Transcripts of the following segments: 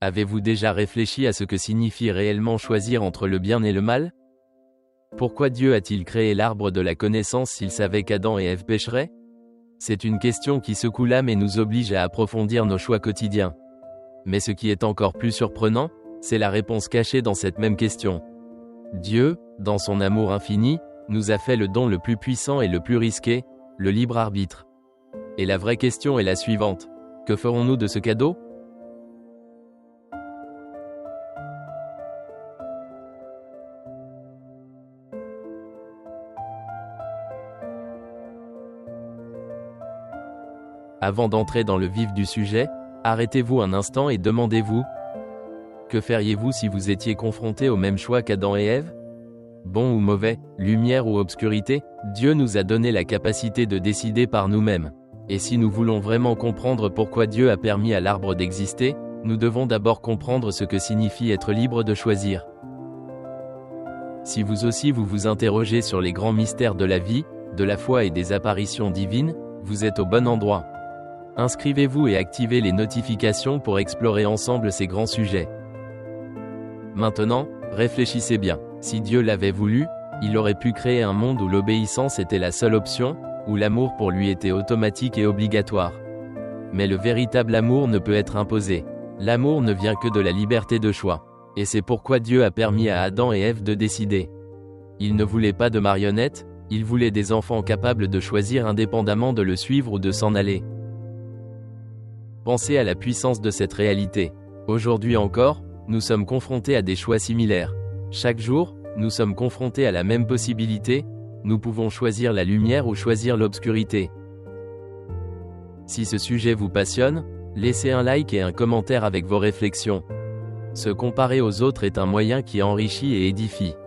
Avez-vous déjà réfléchi à ce que signifie réellement choisir entre le bien et le mal? Pourquoi Dieu a-t-il créé l'arbre de la connaissance s'il savait qu'Adam et Ève pécheraient? C'est une question qui secoue l'âme et nous oblige à approfondir nos choix quotidiens. Mais ce qui est encore plus surprenant, c'est la réponse cachée dans cette même question. Dieu, dans son amour infini, nous a fait le don le plus puissant et le plus risqué, le libre arbitre. Et la vraie question est la suivante. Que ferons-nous de ce cadeau? Avant d'entrer dans le vif du sujet, arrêtez-vous un instant et demandez-vous: que feriez-vous si vous étiez confronté au même choix qu'Adam et Ève? Bon ou mauvais, lumière ou obscurité, Dieu nous a donné la capacité de décider par nous-mêmes. Et si nous voulons vraiment comprendre pourquoi Dieu a permis à l'arbre d'exister, nous devons d'abord comprendre ce que signifie être libre de choisir. Si vous aussi vous vous interrogez sur les grands mystères de la vie, de la foi et des apparitions divines, vous êtes au bon endroit. Inscrivez-vous et activez les notifications pour explorer ensemble ces grands sujets. Maintenant, réfléchissez bien. Si Dieu l'avait voulu, il aurait pu créer un monde où l'obéissance était la seule option, où l'amour pour lui était automatique et obligatoire. Mais le véritable amour ne peut être imposé. L'amour ne vient que de la liberté de choix. Et c'est pourquoi Dieu a permis à Adam et Ève de décider. Il ne voulait pas de marionnettes, il voulait des enfants capables de choisir indépendamment de le suivre ou de s'en aller. Pensez à la puissance de cette réalité. Aujourd'hui encore, nous sommes confrontés à des choix similaires. Chaque jour, nous sommes confrontés à la même possibilité, nous pouvons choisir la lumière ou choisir l'obscurité. Si ce sujet vous passionne, laissez un like et un commentaire avec vos réflexions. Se comparer aux autres est un moyen qui enrichit et édifie.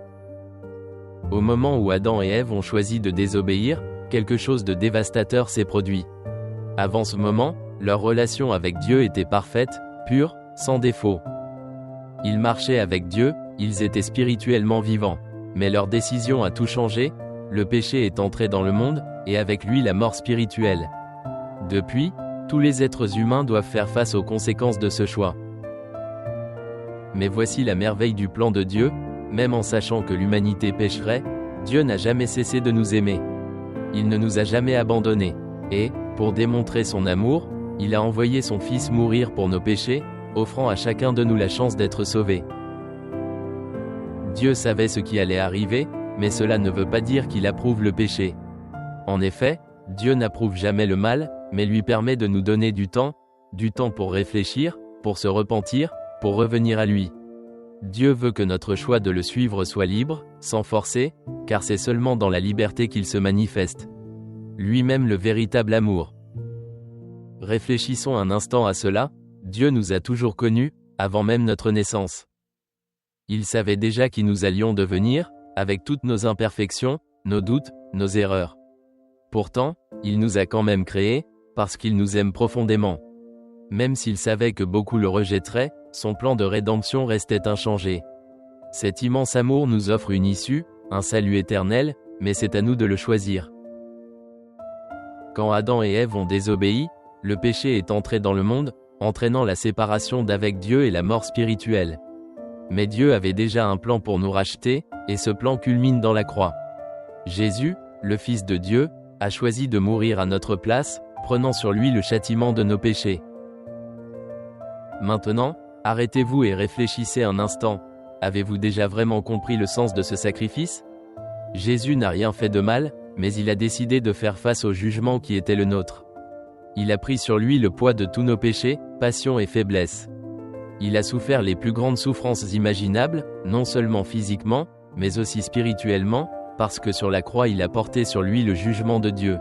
Au moment où Adam et Ève ont choisi de désobéir, quelque chose de dévastateur s'est produit. Avant ce moment, leur relation avec Dieu était parfaite, pure, sans défaut. Ils marchaient avec Dieu, ils étaient spirituellement vivants. Mais leur décision a tout changé, le péché est entré dans le monde, et avec lui la mort spirituelle. Depuis, tous les êtres humains doivent faire face aux conséquences de ce choix. Mais voici la merveille du plan de Dieu, même en sachant que l'humanité pécherait, Dieu n'a jamais cessé de nous aimer. Il ne nous a jamais abandonnés. Et, pour démontrer son amour, il a envoyé son Fils mourir pour nos péchés, offrant à chacun de nous la chance d'être sauvés. Dieu savait ce qui allait arriver, mais cela ne veut pas dire qu'il approuve le péché. En effet, Dieu n'approuve jamais le mal, mais lui permet de nous donner du temps pour réfléchir, pour se repentir, pour revenir à lui. Dieu veut que notre choix de le suivre soit libre, sans forcer, car c'est seulement dans la liberté qu'il se manifeste. Lui-même le véritable amour. Réfléchissons un instant à cela, Dieu nous a toujours connus, avant même notre naissance. Il savait déjà qui nous allions devenir, avec toutes nos imperfections, nos doutes, nos erreurs. Pourtant, il nous a quand même créés, parce qu'il nous aime profondément. Même s'il savait que beaucoup le rejetteraient, son plan de rédemption restait inchangé. Cet immense amour nous offre une issue, un salut éternel, mais c'est à nous de le choisir. Quand Adam et Ève ont désobéi, le péché est entré dans le monde, entraînant la séparation d'avec Dieu et la mort spirituelle. Mais Dieu avait déjà un plan pour nous racheter, et ce plan culmine dans la croix. Jésus, le Fils de Dieu, a choisi de mourir à notre place, prenant sur lui le châtiment de nos péchés. Maintenant, arrêtez-vous et réfléchissez un instant. Avez-vous déjà vraiment compris le sens de ce sacrifice? Jésus n'a rien fait de mal, mais il a décidé de faire face au jugement qui était le nôtre. Il a pris sur lui le poids de tous nos péchés, passions et faiblesses. Il a souffert les plus grandes souffrances imaginables, non seulement physiquement, mais aussi spirituellement, parce que sur la croix il a porté sur lui le jugement de Dieu.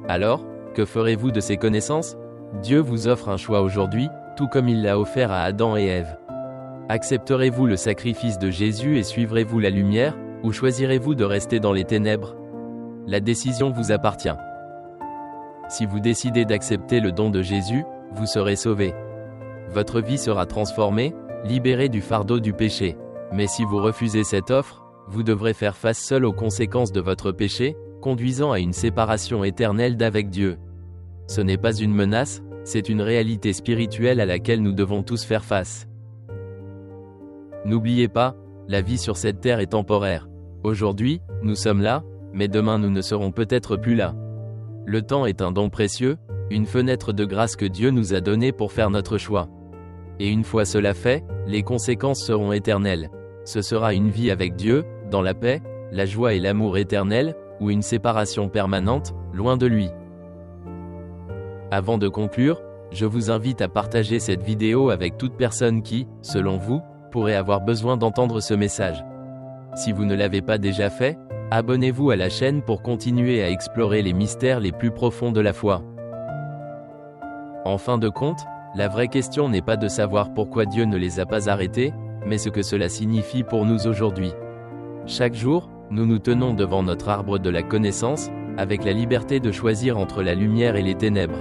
Alors, que ferez-vous de ces connaissances? Dieu vous offre un choix aujourd'hui, tout comme il l'a offert à Adam et Ève. Accepterez-vous le sacrifice de Jésus et suivrez-vous la lumière, ou choisirez-vous de rester dans les ténèbres? La décision vous appartient. Si vous décidez d'accepter le don de Jésus, vous serez sauvés. Votre vie sera transformée, libérée du fardeau du péché. Mais si vous refusez cette offre, vous devrez faire face seul aux conséquences de votre péché, conduisant à une séparation éternelle d'avec Dieu. Ce n'est pas une menace, C'est une réalité spirituelle à laquelle nous devons tous faire face. N'oubliez pas, la vie sur cette terre est temporaire. Aujourd'hui, nous sommes là, mais demain nous ne serons peut-être plus là. Le temps est un don précieux, une fenêtre de grâce que Dieu nous a donnée pour faire notre choix. Et une fois cela fait, les conséquences seront éternelles. Ce sera une vie avec Dieu, dans la paix, la joie et l'amour éternel, ou une séparation permanente, loin de lui. Avant de conclure, je vous invite à partager cette vidéo avec toute personne qui, selon vous, pourrait avoir besoin d'entendre ce message. Si vous ne l'avez pas déjà fait, abonnez-vous à la chaîne pour continuer à explorer les mystères les plus profonds de la foi. En fin de compte, la vraie question n'est pas de savoir pourquoi Dieu ne les a pas arrêtés, mais ce que cela signifie pour nous aujourd'hui. Chaque jour, nous nous tenons devant notre arbre de la connaissance, avec la liberté de choisir entre la lumière et les ténèbres.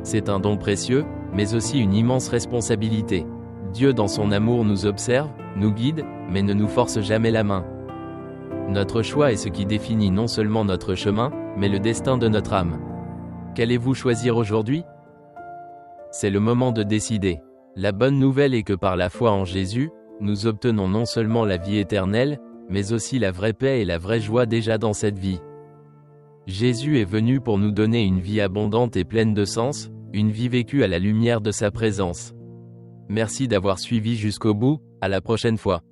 C'est un don précieux, mais aussi une immense responsabilité. Dieu dans son amour nous observe, nous guide, mais ne nous force jamais la main. Notre choix est ce qui définit non seulement notre chemin, mais le destin de notre âme. Qu'allez-vous choisir aujourd'hui ? C'est le moment de décider. La bonne nouvelle est que par la foi en Jésus, nous obtenons non seulement la vie éternelle, mais aussi la vraie paix et la vraie joie déjà dans cette vie. Jésus est venu pour nous donner une vie abondante et pleine de sens, une vie vécue à la lumière de sa présence. Merci d'avoir suivi jusqu'au bout, à la prochaine fois.